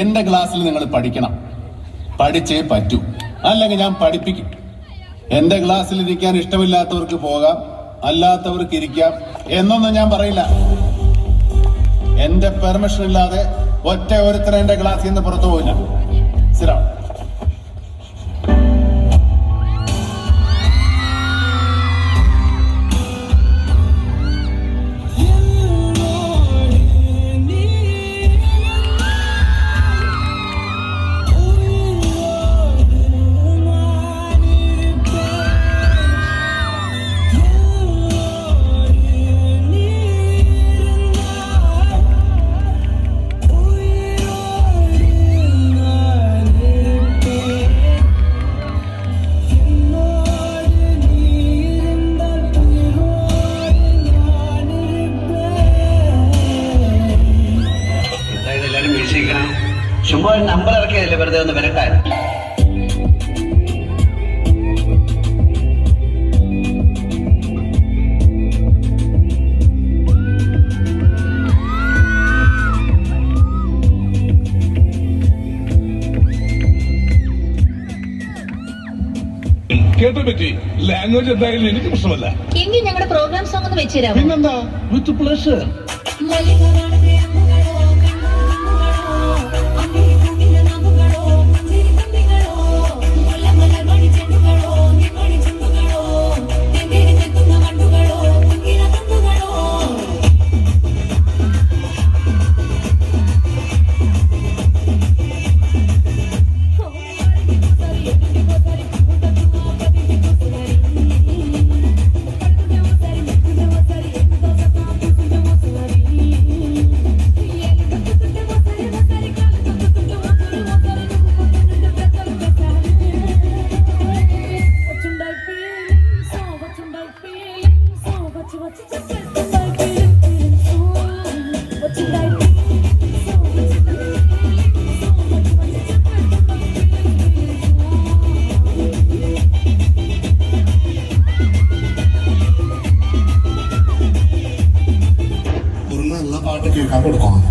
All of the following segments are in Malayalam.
എന്റെ ക്ലാസ്സിൽ നിങ്ങൾ പഠിക്കണം, പഠിച്ചേ പറ്റൂ, അല്ലെങ്കിൽ ഞാൻ പഠിപ്പിക്കും. എന്റെ ക്ലാസ്സിൽ ഇരിക്കാൻ ഇഷ്ടമില്ലാത്തവർക്ക് പോകാം, അല്ലാത്തവർക്ക് ഇരിക്കാം എന്നൊന്നും ഞാൻ പറയില്ല. എന്റെ പെർമിഷൻ ഇല്ലാതെ ഒറ്റ ഒരുത്തരം എന്റെ ക്ലാസ്സിൽ നിന്ന് പുറത്തു പോയില്ല. സിറാം. ചുമ്മാ ഒരു നമ്പർ ഇറക്കിയതല്ലേ വെറുതെ ഒന്ന് വരട്ടാൻ. കേട്ടോ പറ്റി ലാംഗ്വേജ് എന്തായാലും എനിക്ക് പ്രശ്നമല്ല. എങ്കിൽ ഞങ്ങളുടെ പ്രോഗ്രാം സോങ് ഒന്ന് വെച്ചുതരാമോ? പിന്നെന്താ, വിത്ത് പ്ലഷർ. നല്ല പാട്ട് കേൾക്കാൻ കൊടുക്കണം.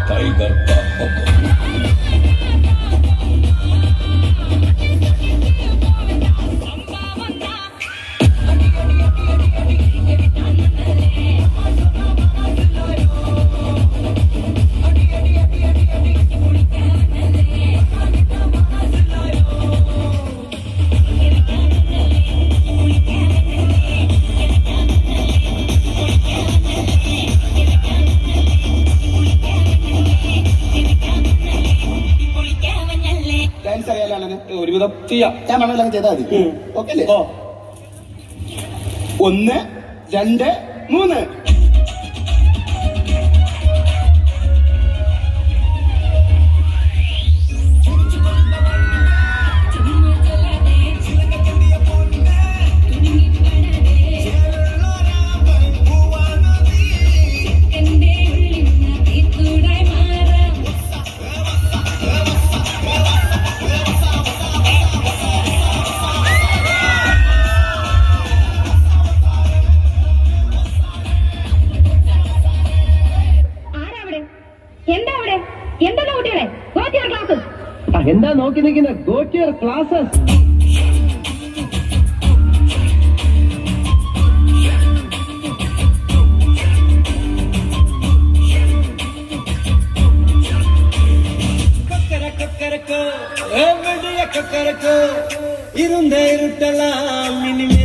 टाइगर का हुक्म. ഒരുവിധം ചെയ്യാം. ഞാൻ മണ്ണെല്ലാം ചെയ്താൽ മതി. ഓക്കെ അല്ലേ? 1 2 3. എന്താ നോക്കി നിൽക്കുന്നത്? Go to your classes. கொக்கரக்கோ எவ்வடிய கொக்கரக்கோ இருந்த இருட்டலாம் இனிமே